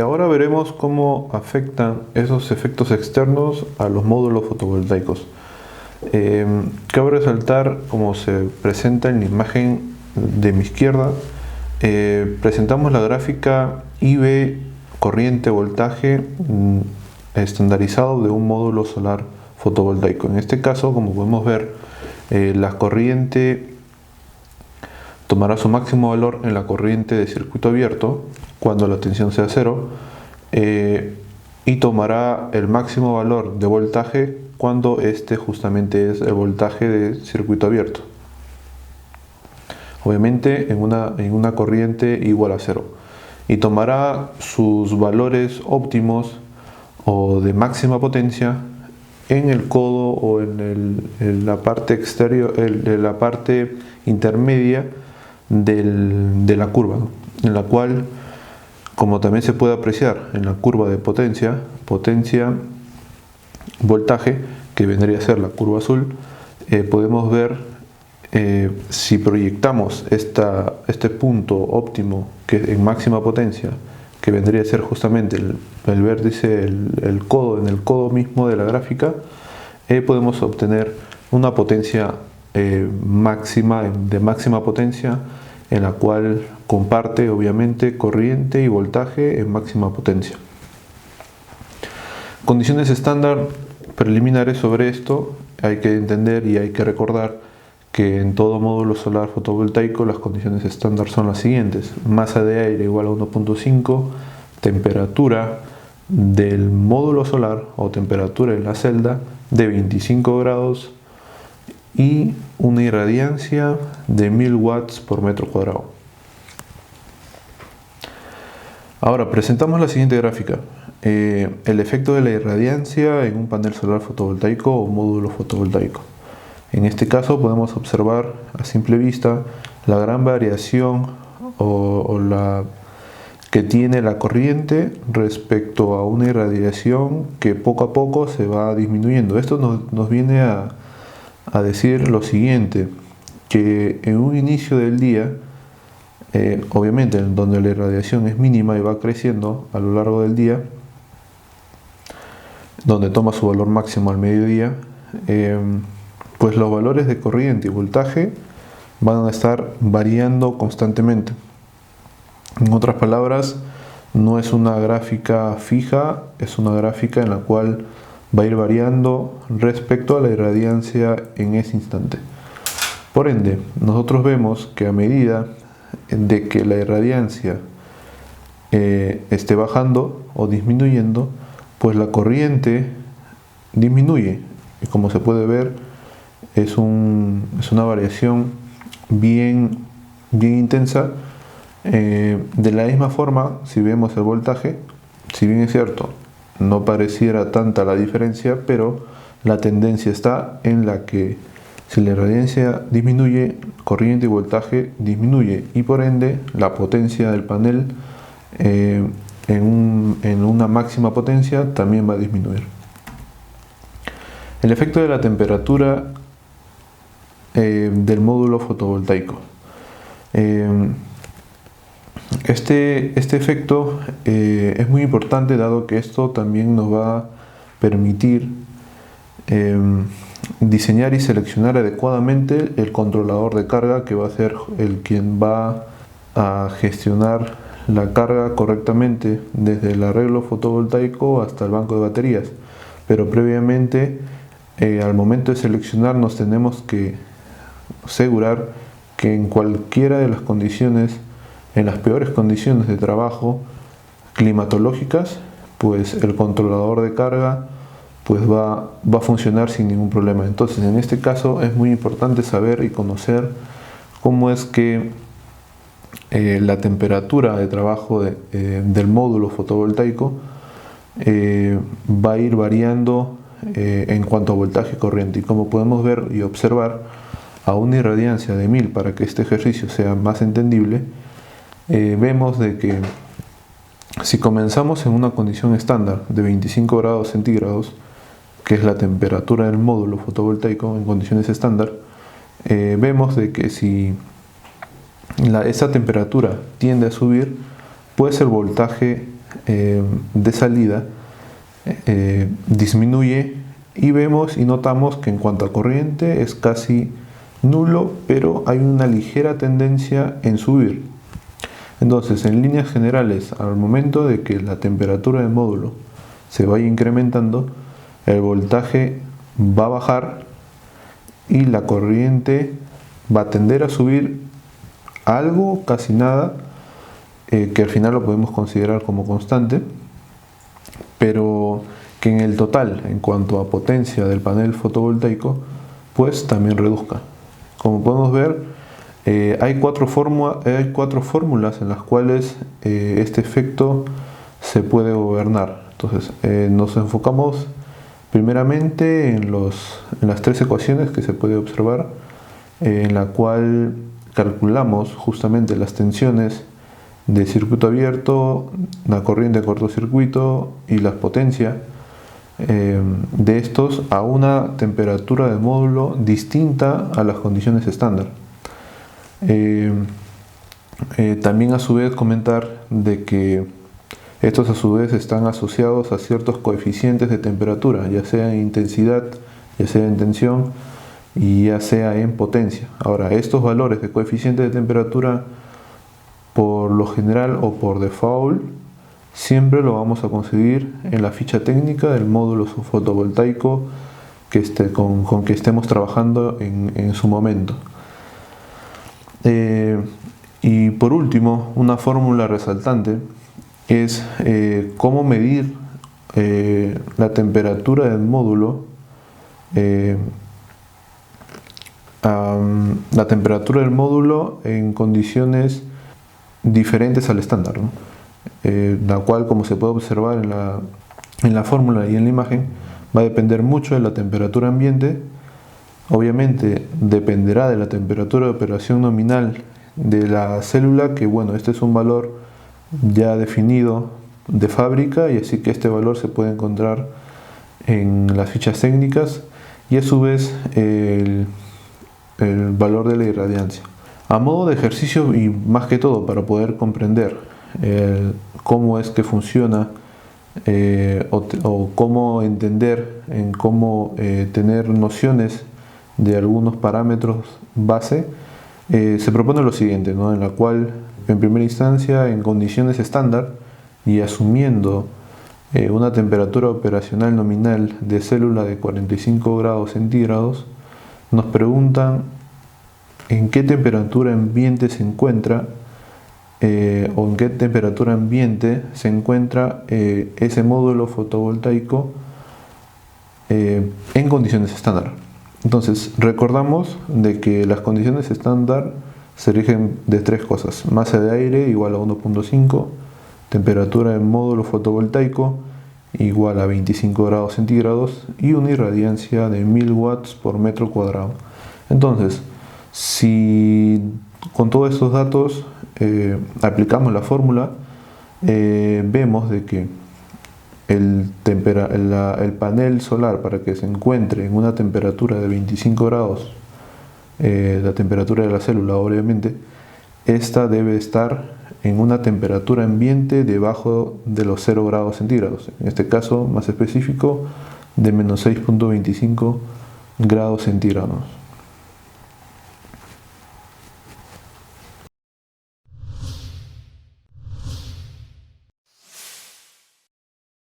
Ahora veremos cómo afectan esos efectos externos a los módulos fotovoltaicos. Cabe resaltar, como se presenta en la imagen de mi izquierda, presentamos la gráfica IV corriente voltaje estandarizado de un módulo solar fotovoltaico. En este caso, como podemos ver, la corriente tomará su máximo valor en la corriente de circuito abierto cuando la tensión sea cero, y tomará el máximo valor de voltaje cuando este justamente es el voltaje de circuito abierto, obviamente en una corriente igual a cero, y tomará sus valores óptimos o de máxima potencia en el codo o en la parte exterior, en la parte intermedia de la curva, ¿no? En la cual, como también se puede apreciar en la curva de potencia, voltaje, que vendría a ser la curva azul, podemos ver, si proyectamos este punto óptimo que en máxima potencia, que vendría a ser justamente el vértice, el codo, en el codo mismo de la gráfica, podemos obtener una potencia máxima, de máxima potencia, en la cual comparte obviamente corriente y voltaje en máxima potencia. Condiciones estándar preliminares sobre esto: hay que entender y hay que recordar que en todo módulo solar fotovoltaico las condiciones estándar son las siguientes: masa de aire igual a 1.5, temperatura del módulo solar o temperatura en la celda de 25 grados y una irradiancia de 1000 watts por metro cuadrado. Ahora presentamos la siguiente gráfica: el efecto de la irradiancia en un panel solar fotovoltaico o módulo fotovoltaico. En este caso podemos observar a simple vista la gran variación que tiene la corriente respecto a una irradiación que poco a poco se va disminuyendo. Esto nos viene a decir lo siguiente: que en un inicio del día, obviamente en donde la irradiación es mínima y va creciendo a lo largo del día, donde toma su valor máximo al mediodía, pues los valores de corriente y voltaje van a estar variando constantemente. En otras palabras, no es una gráfica fija, es una gráfica en la cual va a ir variando respecto a la irradiancia en ese instante. Por ende, nosotros vemos que a medida de que la irradiancia esté bajando o disminuyendo, pues la corriente disminuye, y como se puede ver es una variación bien intensa. De la misma forma, si vemos el voltaje, si bien es cierto, no pareciera tanta la diferencia, pero la tendencia está en la que si la irradiancia disminuye, corriente y voltaje disminuye, y por ende la potencia del panel en una máxima potencia también va a disminuir. El efecto de la temperatura del módulo fotovoltaico. Este efecto es muy importante, dado que esto también nos va a permitir diseñar y seleccionar adecuadamente el controlador de carga, que va a ser quien va a gestionar la carga correctamente desde el arreglo fotovoltaico hasta el banco de baterías. Pero previamente, al momento de seleccionar, nos tenemos que asegurar que en cualquiera de las condiciones, en las peores condiciones de trabajo climatológicas, pues el controlador de carga pues va a funcionar sin ningún problema. Entonces, en este caso es muy importante saber y conocer cómo es que la temperatura de trabajo del módulo fotovoltaico va a ir variando en cuanto a voltaje y corriente. Y como podemos ver y observar, a una irradiancia de 1000, para que este ejercicio sea más entendible, vemos de que si comenzamos en una condición estándar de 25 grados centígrados, que es la temperatura del módulo fotovoltaico en condiciones estándar, vemos de que si esa temperatura tiende a subir, pues el voltaje de salida disminuye y vemos y notamos que en cuanto a corriente es casi nulo, pero hay una ligera tendencia en subir. Entonces, en líneas generales, al momento de que la temperatura del módulo se vaya incrementando, el voltaje va a bajar y la corriente va a tender a subir algo, casi nada, que al final lo podemos considerar como constante, pero que en el total, en cuanto a potencia del panel fotovoltaico, pues también reduzca. Como podemos ver, hay cuatro fórmulas en las cuales este efecto se puede gobernar. Entonces, nos enfocamos primeramente en las tres ecuaciones que se puede observar, en la cual calculamos justamente las tensiones de circuito abierto, la corriente de cortocircuito y la potencia de estos a una temperatura de módulo distinta a las condiciones estándar. También a su vez comentar de que estos a su vez están asociados a ciertos coeficientes de temperatura, ya sea en intensidad, ya sea en tensión y ya sea en potencia. Ahora, estos valores de coeficiente de temperatura, por lo general o por default, siempre lo vamos a conseguir en la ficha técnica del módulo fotovoltaico con que estemos trabajando en su momento. Y por último, una fórmula resaltante es cómo medir la temperatura del módulo, en condiciones diferentes al estándar, ¿no? La cual, como se puede observar en la fórmula y en la imagen, va a depender mucho de la temperatura ambiente. Obviamente dependerá de la temperatura de operación nominal de la célula, que bueno, este es un valor ya definido de fábrica, y así que este valor se puede encontrar en las fichas técnicas, y a su vez el valor de la irradiancia. A modo de ejercicio y más que todo para poder comprender cómo es que funciona o cómo entender, en cómo tener nociones de algunos parámetros base, se propone lo siguiente, ¿no? En la cual, en primera instancia, en condiciones estándar y asumiendo una temperatura operacional nominal de célula de 45 grados centígrados, nos preguntan en qué temperatura ambiente se encuentra o en qué temperatura ambiente se encuentra ese módulo fotovoltaico en condiciones estándar. Entonces, recordamos de que las condiciones estándar se rigen de tres cosas: masa de aire igual a 1.5, temperatura del módulo fotovoltaico igual a 25 grados centígrados y una irradiancia de 1000 watts por metro cuadrado. Entonces, si con todos estos datos aplicamos la fórmula, vemos de que el panel solar, para que se encuentre en una temperatura de 25 grados, la temperatura de la célula obviamente, esta debe estar en una temperatura ambiente debajo de los 0 grados centígrados, en este caso más específico de menos 6.25 grados centígrados.